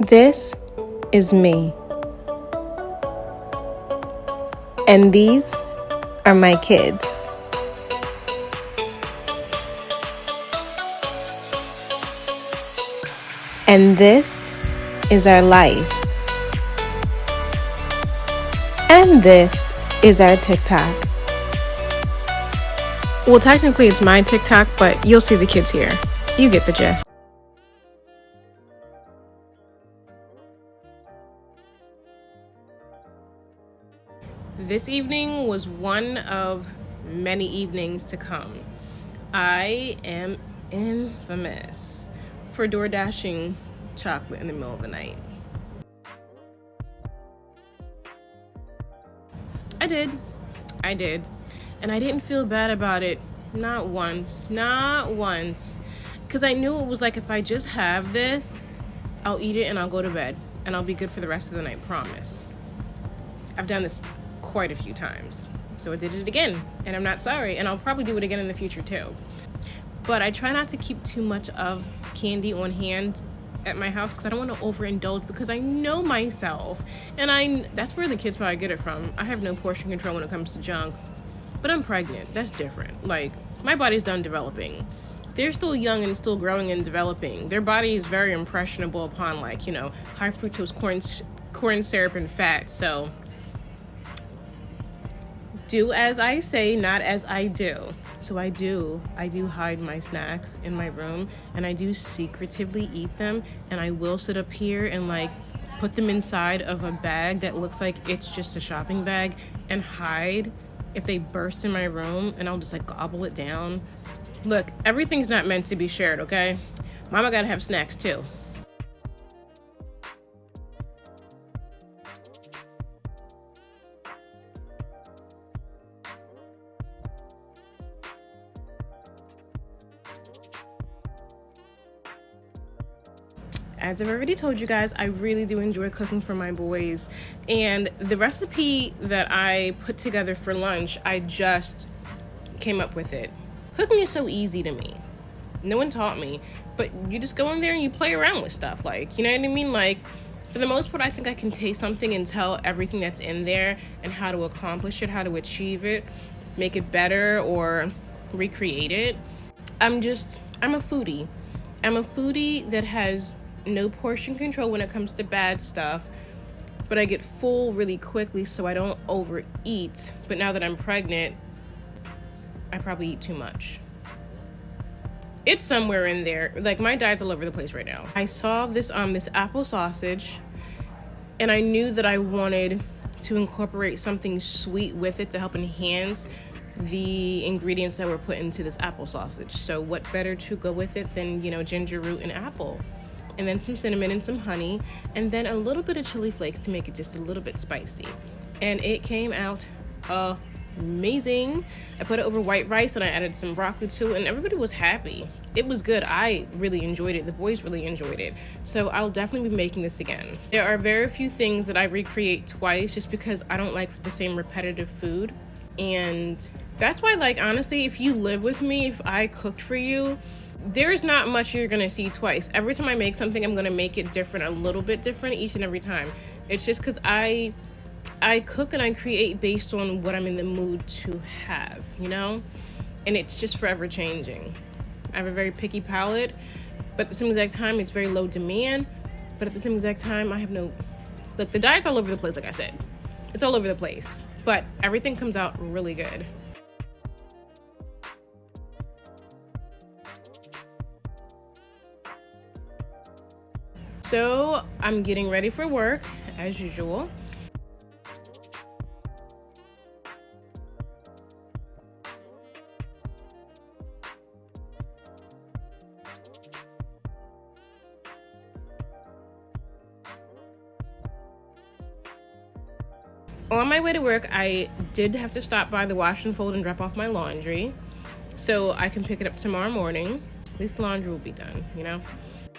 This is me. And these are my kids. And this is our life. And this is our TikTok. Well, technically it's my TikTok, but you'll see the kids here. You get the gist. This evening was one of many evenings to come. I am infamous for door dashing chocolate in the middle of the night. I did. And I didn't feel bad about it. Not once. Because I knew it was like, if I just have this, I'll eat it and I'll go to bed. And I'll be good for the rest of the night, promise. I've done this quite a few times. So I did it again. And I'm not sorry. And I'll probably do it again in the future too. But I try not to keep too much of candy on hand at my house because I don't want to overindulge, because I know myself. And that's where the kids probably get it from. I have no portion control when it comes to junk. But I'm pregnant. That's different. Like, my body's done developing. They're still young and still growing and developing. Their body is very impressionable upon, like, high fructose corn syrup and fat. So do as I say, not as I do. So I do hide my snacks in my room, and I do secretively eat them, and I will sit up here and like put them inside of a bag that looks like it's just a shopping bag and hide if they burst in my room, and I'll just like gobble it down. Look, everything's not meant to be shared, okay? Mama gotta have snacks too. As I've already told you guys, I really do enjoy cooking for my boys. And the recipe that I put together for lunch, I just came up with it. Cooking is so easy to me. No one taught me, but you just go in there and you play around with stuff. Like, you know what I mean? Like, for the most part, I think I can taste something and tell everything that's in there and how to accomplish it, how to achieve it, make it better, or recreate it. I'm a foodie. I'm a foodie that has no portion control when it comes to bad stuff, but I get full really quickly so I don't overeat. But now that I'm pregnant, I probably eat too much. It's somewhere in there. Like, my diet's all over the place right now. I saw this apple sausage, and I knew that I wanted to incorporate something sweet with it to help enhance the ingredients that were put into this apple sausage. So what better to go with it than, ginger root and apple? And then some cinnamon and some honey, and then a little bit of chili flakes to make it just a little bit spicy. And it came out amazing. I put it over white rice and I added some broccoli to it, and everybody was happy. It was good. I really enjoyed it. The boys really enjoyed it. So I'll definitely be making this again. There are very few things that I recreate twice just because I don't like the same repetitive food. And that's why, like, honestly, if you live with me, if I cooked for you, there's not much you're gonna see twice. Every time I make something, I'm gonna make it different, a little bit different each and every time. It's just because I cook and I create based on what I'm in the mood to have, and it's just forever changing. I have a very picky palate, but at the same exact time, it's very low demand. But at the same exact time, I have no... Look, the diet's all over the place, like I said. It's all over the place, but everything comes out really good. So I'm getting ready for work, as usual. On my way to work, I did have to stop by the wash and fold and drop off my laundry so I can pick it up tomorrow morning. At least the laundry will be done,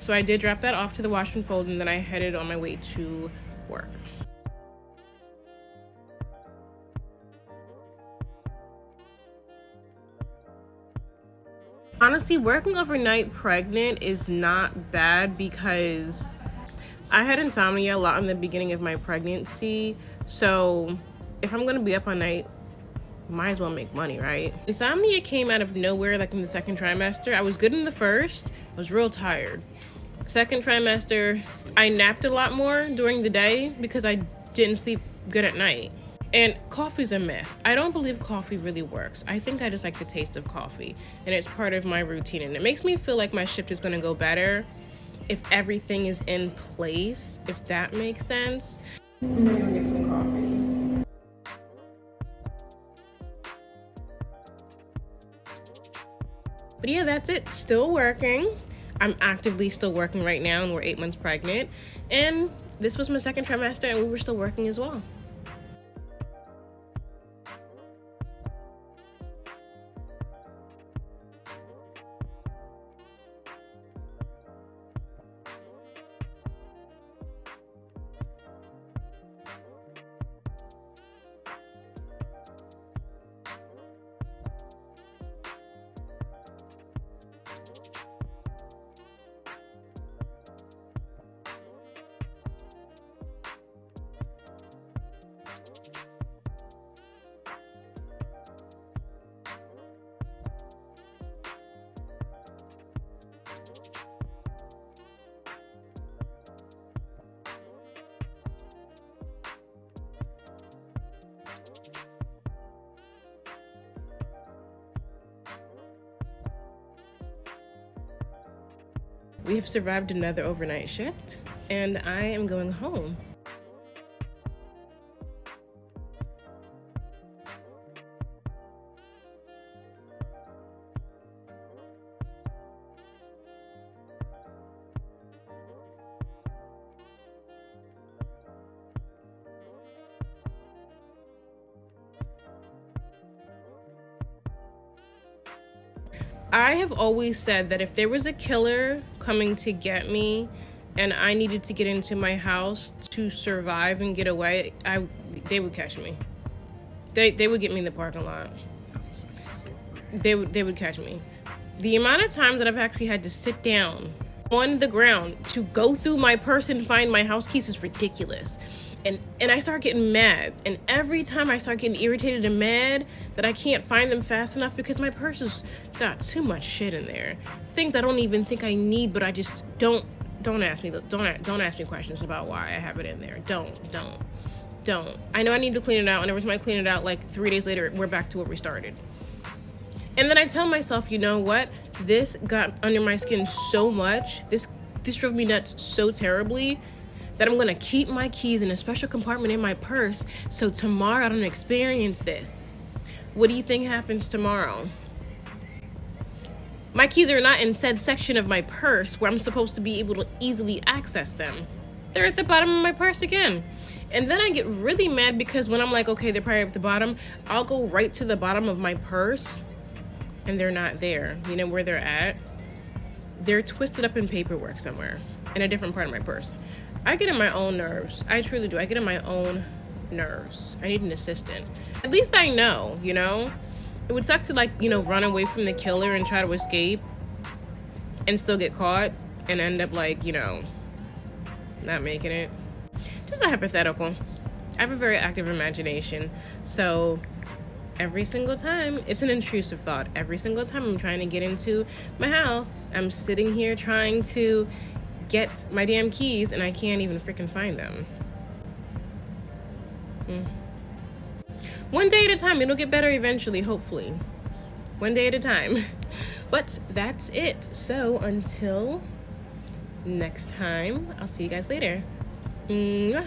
So I did drop that off to the wash and fold, and then I headed on my way to work. Honestly, working overnight pregnant is not bad because I had insomnia a lot in the beginning of my pregnancy, so if I'm gonna be up all night, might as well make money, right? Insomnia came out of nowhere, like in the second trimester. I was good in the first, I was real tired. Second trimester, I napped a lot more during the day because I didn't sleep good at night. And coffee's a myth. I don't believe coffee really works. I think I just like the taste of coffee, and it's part of my routine, and it makes me feel like my shift is gonna go better if everything is in place, if that makes sense. I'm gonna go get some coffee. But yeah, that's it. Still working. I'm actively still working right now, and we're 8 months pregnant. And this was my second trimester, and we were still working as well. We have survived another overnight shift, and I am going home. I have always said that if there was a killer coming to get me and I needed to get into my house to survive and get away, they would catch me. They would get me in the parking lot. They would catch me. The amount of times that I've actually had to sit down on the ground to go through my purse and find my house keys is ridiculous. And I start getting mad. And every time I start getting irritated and mad that I can't find them fast enough because my purse has got too much shit in there. Things I don't even think I need, but I just don't ask me. Don't ask me questions about why I have it in there. Don't. I know I need to clean it out, and every time I clean it out, like 3 days later, we're back to where we started. And then I tell myself, you know what? This got under my skin so much. This drove me nuts so terribly that I'm gonna keep my keys in a special compartment in my purse so tomorrow I don't experience this. What do you think happens tomorrow? My keys are not in said section of my purse where I'm supposed to be able to easily access them. They're at the bottom of my purse again. And then I get really mad because when I'm like, okay, they're probably at the bottom, I'll go right to the bottom of my purse and they're not there. You know where they're at? They're twisted up in paperwork somewhere in a different part of my purse. I get in my own nerves. I truly do. I get in my own nerves. I need an assistant. At least I know, you know? It would suck to run away from the killer and try to escape and still get caught and end up not making it. Just a hypothetical. I have a very active imagination. So every single time, it's an intrusive thought. Every single time I'm trying to get into my house, I'm sitting here trying to get my damn keys and I can't even freaking find them. One day at a time. It'll get better eventually, hopefully. One day at a time. But that's it. So until next time, I'll see you guys later. Mwah.